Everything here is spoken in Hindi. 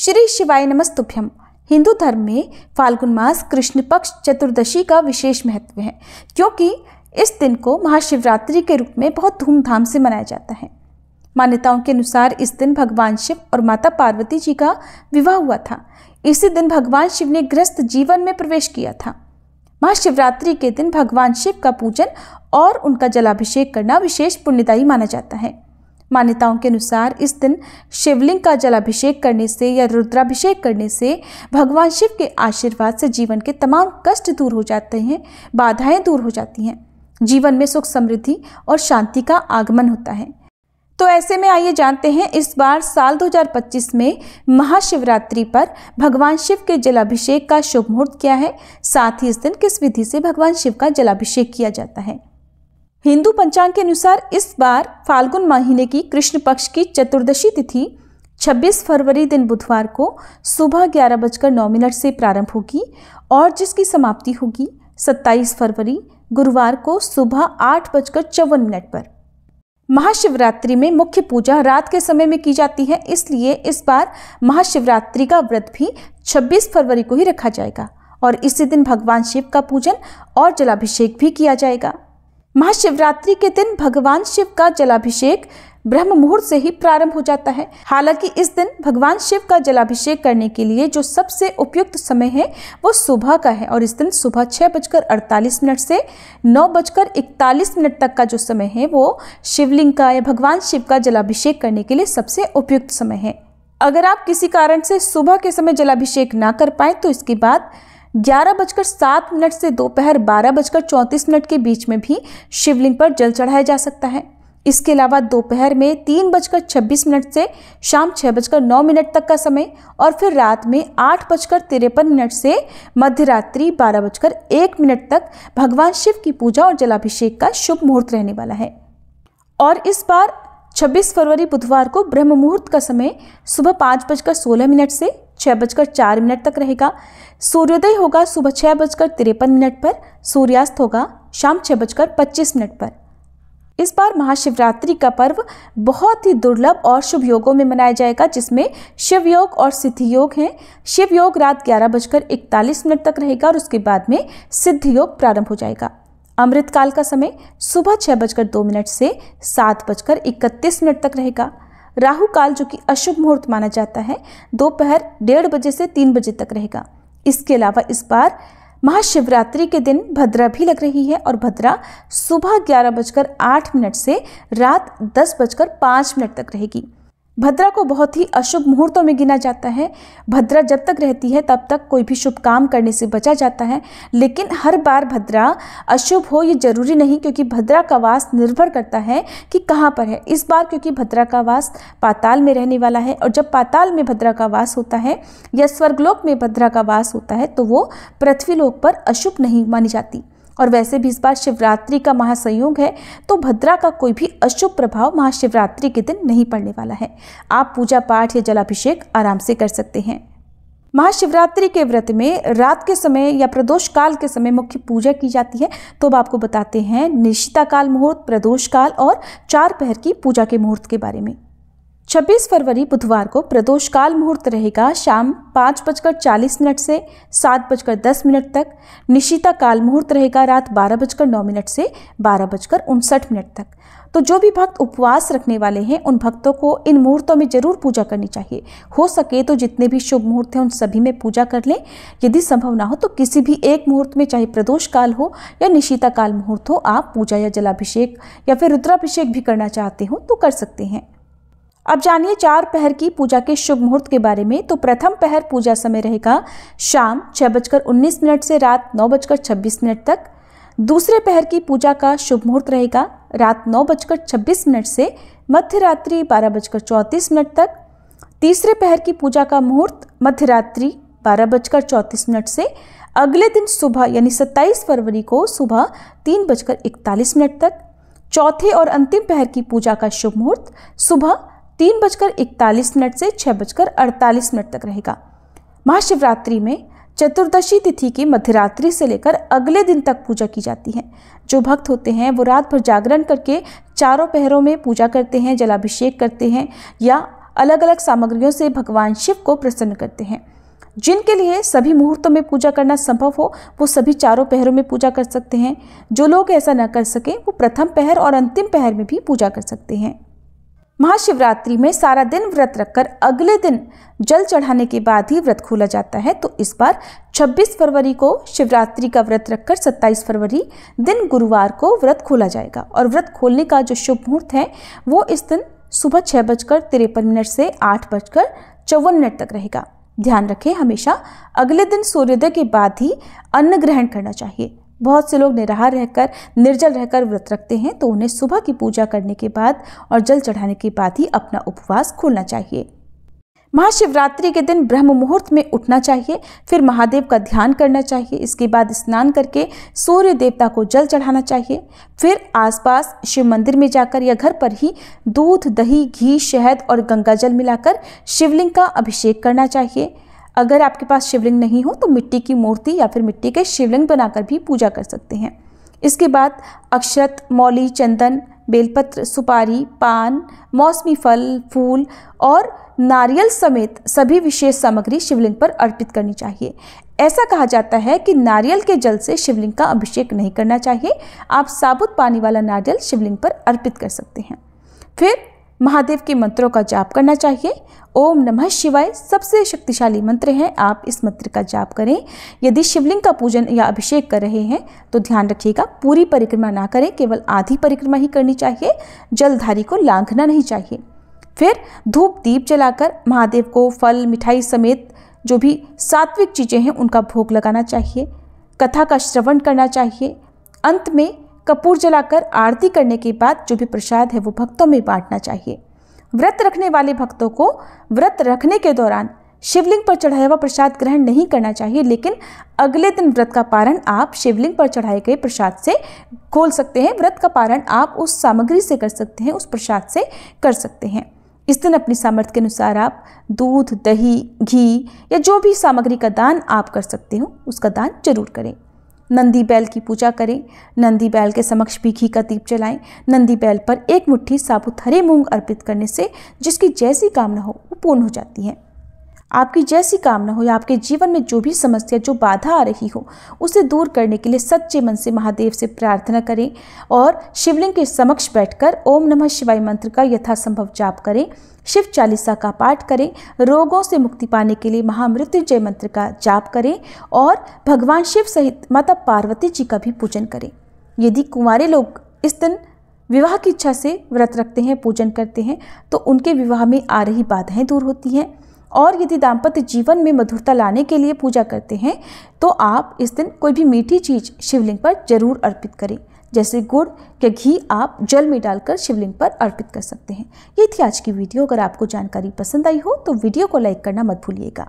श्री शिवाय नमस्तुभ्यम। हिंदू धर्म में फाल्गुन मास कृष्ण पक्ष चतुर्दशी का विशेष महत्व है, क्योंकि इस दिन को महाशिवरात्रि के रूप में बहुत धूमधाम से मनाया जाता है। मान्यताओं के अनुसार इस दिन भगवान शिव और माता पार्वती जी का विवाह हुआ था। इसी दिन भगवान शिव ने गृहस्थ जीवन में प्रवेश किया था। महाशिवरात्रि के दिन भगवान शिव का पूजन और उनका जलाभिषेक करना विशेष पुण्यदायी माना जाता है। मान्यताओं के अनुसार इस दिन शिवलिंग का जलाभिषेक करने से या रुद्राभिषेक करने से भगवान शिव के आशीर्वाद से जीवन के तमाम कष्ट दूर हो जाते हैं, बाधाएं दूर हो जाती हैं, जीवन में सुख समृद्धि और शांति का आगमन होता है। तो ऐसे में आइए जानते हैं इस बार साल 2025 में महाशिवरात्रि पर भगवान शिव के जलाभिषेक का शुभ मुहूर्त क्या है, साथ ही इस दिन किस विधि से भगवान शिव का जलाभिषेक किया जाता है। हिंदू पंचांग के अनुसार इस बार फाल्गुन महीने की कृष्ण पक्ष की चतुर्दशी तिथि 26 फरवरी दिन बुधवार को सुबह 11:09 से प्रारंभ होगी और जिसकी समाप्ति होगी 27 फरवरी गुरुवार को सुबह 8:54 पर। महाशिवरात्रि में मुख्य पूजा रात के समय में की जाती है, इसलिए इस बार महाशिवरात्रि का व्रत भी 26 फरवरी को ही रखा जाएगा और इसी दिन भगवान शिव का पूजन और जलाभिषेक भी किया जाएगा। महाशिवरात्रि के दिन भगवान शिव का जलाभिषेक ब्रह्म मुहूर्त से ही प्रारंभ हो जाता है। हालांकि इस दिन भगवान शिव का जलाभिषेक करने के लिए जो सबसे उपयुक्त समय है वो सुबह का है और इस दिन सुबह 6:48 से 9:41 तक का जो समय है वो शिवलिंग का या भगवान शिव का जलाभिषेक करने के लिए सबसे उपयुक्त समय है। अगर आप किसी कारण से सुबह के समय जलाभिषेक ना कर पाए तो इसके बाद 11:07 से दोपहर 12:34 के बीच में भी शिवलिंग पर जल चढ़ाया जा सकता है। इसके अलावा दोपहर में 3:26 से शाम 6:09 तक का समय और फिर रात में 8:53 से मध्यरात्रि 12:01 तक भगवान शिव की पूजा और जलाभिषेक का शुभ मुहूर्त रहने वाला है। और इस बार 26 फरवरी बुधवार को ब्रह्म मुहूर्त का समय सुबह 5:16 से 6:04 तक रहेगा। सूर्योदय होगा सुबह 6:53 पर, सूर्यास्त होगा शाम 6:25 पर। इस बार महाशिवरात्रि का पर्व बहुत ही दुर्लभ और शुभ योगों में मनाया जाएगा, जिसमें शिव योग और सिद्धि योग हैं। शिव योग रात 11:41 तक रहेगा और उसके बाद में सिद्धि योग प्रारंभ हो जाएगा। अमृत काल का समय सुबह 6:02 से 7:31 तक रहेगा। राहु काल जो कि अशुभ मुहूर्त माना जाता है दोपहर 1:30 से 3 तक रहेगा। इसके अलावा इस बार महाशिवरात्रि के दिन भद्रा भी लग रही है और भद्रा सुबह 11:08 से रात 10:05 तक रहेगी। भद्रा को बहुत ही अशुभ मुहूर्तों में गिना जाता है। भद्रा जब तक रहती है तब तक कोई भी शुभ काम करने से बचा जाता है, लेकिन हर बार भद्रा अशुभ हो ये जरूरी नहीं, क्योंकि भद्रा का वास निर्भर करता है कि कहाँ पर है। इस बार क्योंकि भद्रा का वास पाताल में रहने वाला है और जब पाताल में भद्रा का वास होता है या स्वर्गलोक में भद्रा का वास होता है तो वो पृथ्वीलोक पर अशुभ नहीं मानी जाती। और वैसे भी इस बार शिवरात्रि का महासंयोग है तो भद्रा का कोई भी अशुभ प्रभाव महाशिवरात्रि के दिन नहीं पड़ने वाला है। आप पूजा पाठ या जलाभिषेक आराम से कर सकते हैं। महाशिवरात्रि के व्रत में रात के समय या प्रदोष काल के समय मुख्य पूजा की जाती है। तो अब आपको बताते हैं निशिता काल मुहूर्त, प्रदोष काल और 4 पहर की पूजा के मुहूर्त के बारे में। 26 फरवरी बुधवार को प्रदोष काल मुहूर्त रहेगा शाम 5:40 से 7:10 तक। निशिता काल मुहूर्त रहेगा रात 12:09 से 12:59 तक। तो जो भी भक्त उपवास रखने वाले हैं उन भक्तों को इन मुहूर्तों में जरूर पूजा करनी चाहिए। हो सके तो जितने भी शुभ मुहूर्त हैं उन सभी में पूजा कर लें। यदि संभव ना हो तो किसी भी एक मुहूर्त में, चाहे प्रदोष काल हो या निशिता काल मुहूर्त हो, आप पूजा या जलाभिषेक या फिर रुद्राभिषेक भी करना चाहते हो तो कर सकते हैं। अब जानिए 4 पहर की पूजा के शुभ मुहूर्त के बारे में। तो प्रथम पहर पूजा समय रहेगा शाम 6:19 से रात 9:26 तक। दूसरे पहर की पूजा का शुभ मुहूर्त रहेगा रात 9:26 से मध्यरात्रि 12:34 तक। तीसरे पहर की पूजा का मुहूर्त मध्यरात्रि 12:34 से अगले दिन सुबह यानी 27 फरवरी को सुबह 3:41 तक। चौथे और अंतिम पहर की पूजा का शुभ मुहूर्त सुबह 3:41 से 6:48 तक रहेगा। महाशिवरात्रि में चतुर्दशी तिथि की मध्यरात्रि से लेकर अगले दिन तक पूजा की जाती है। जो भक्त होते हैं वो रात भर जागरण करके चारों पहरों में पूजा करते हैं, जलाभिषेक करते हैं या अलग अलग सामग्रियों से भगवान शिव को प्रसन्न करते हैं। जिनके लिए सभी मुहूर्तों में पूजा करना संभव हो वो सभी चारों पहरों में पूजा कर सकते हैं। जो लोग ऐसा न कर सकें वो प्रथम पहर और अंतिम पहर में भी पूजा कर सकते हैं। महाशिवरात्रि में सारा दिन व्रत रखकर अगले दिन जल चढ़ाने के बाद ही व्रत खोला जाता है। तो इस बार 26 फरवरी को शिवरात्रि का व्रत रखकर 27 फरवरी दिन गुरुवार को व्रत खोला जाएगा और व्रत खोलने का जो शुभ मुहूर्त है वो इस दिन सुबह 6:53 से 8:54 तक रहेगा। ध्यान रखें, हमेशा अगले दिन सूर्योदय के बाद ही अन्न ग्रहण करना चाहिए। बहुत से लोग निराहार रहकर निर्जल रहकर व्रत रखते हैं, तो उन्हें सुबह की पूजा करने के बाद और जल चढ़ाने के बाद ही अपना उपवास खोलना चाहिए। महाशिवरात्रि के दिन ब्रह्म मुहूर्त में उठना चाहिए, फिर महादेव का ध्यान करना चाहिए। इसके बाद स्नान करके सूर्य देवता को जल चढ़ाना चाहिए। फिर आसपास शिव मंदिर में जाकर या घर पर ही दूध, दही, घी, शहद और गंगा जल मिलाकर शिवलिंग का अभिषेक करना चाहिए। अगर आपके पास शिवलिंग नहीं हो तो मिट्टी की मूर्ति या फिर मिट्टी के शिवलिंग बनाकर भी पूजा कर सकते हैं। इसके बाद अक्षत, मौली, चंदन, बेलपत्र, सुपारी, पान, मौसमी फल, फूल और नारियल समेत सभी विशेष सामग्री शिवलिंग पर अर्पित करनी चाहिए। ऐसा कहा जाता है कि नारियल के जल से शिवलिंग का अभिषेक नहीं करना चाहिए। आप साबुत पानी वाला नारियल शिवलिंग पर अर्पित कर सकते हैं। फिर महादेव के मंत्रों का जाप करना चाहिए। ओम नमः शिवाय सबसे शक्तिशाली मंत्र है, आप इस मंत्र का जाप करें। यदि शिवलिंग का पूजन या अभिषेक कर रहे हैं तो ध्यान रखिएगा पूरी परिक्रमा ना करें, केवल आधी परिक्रमा ही करनी चाहिए। जलधारी को लांघना नहीं चाहिए। फिर धूप दीप जलाकर महादेव को फल, मिठाई समेत जो भी सात्विक चीज़ें हैं उनका भोग लगाना चाहिए। कथा का श्रवण करना चाहिए। अंत में कपूर जलाकर आरती करने के बाद जो भी प्रसाद है वो भक्तों में बांटना चाहिए। व्रत रखने वाले भक्तों को व्रत रखने के दौरान शिवलिंग पर चढ़ाया हुआ प्रसाद ग्रहण नहीं करना चाहिए, लेकिन अगले दिन व्रत का पारण आप शिवलिंग पर चढ़ाए गए प्रसाद से खोल सकते हैं। व्रत का पारण आप उस सामग्री से कर सकते हैं, उस प्रसाद से कर सकते हैं। इस दिन अपनी सामर्थ्य के अनुसार आप दूध, दही, घी या जो भी सामग्री का दान आप कर सकते हो उसका दान जरूर करें। नंदी बैल की पूजा करें। नंदी बैल के समक्ष भी घी का दीप जलाएं। नंदी बैल पर एक मुट्ठी साबुत हरे मूंग अर्पित करने से जिसकी जैसी कामना हो वो पूर्ण हो जाती है। आपकी जैसी कामना हो या आपके जीवन में जो भी समस्या, जो बाधा आ रही हो उसे दूर करने के लिए सच्चे मन से महादेव से प्रार्थना करें और शिवलिंग के समक्ष बैठकर ओम नमः शिवाय मंत्र का यथासंभव जाप करें। शिव चालीसा का पाठ करें। रोगों से मुक्ति पाने के लिए महामृत्युंजय मंत्र का जाप करें और भगवान शिव सहित माता पार्वती जी का भी पूजन करें। यदि कुंवारे लोग इस दिन विवाह की इच्छा से व्रत रखते हैं, पूजन करते हैं, तो उनके विवाह में आ रही बाधाएं दूर होती हैं। और यदि दाम्पत्य जीवन में मधुरता लाने के लिए पूजा करते हैं तो आप इस दिन कोई भी मीठी चीज़ शिवलिंग पर जरूर अर्पित करें। जैसे गुड़ या घी आप जल में डालकर शिवलिंग पर अर्पित कर सकते हैं। ये थी आज की वीडियो। अगर आपको जानकारी पसंद आई हो तो वीडियो को लाइक करना मत भूलिएगा।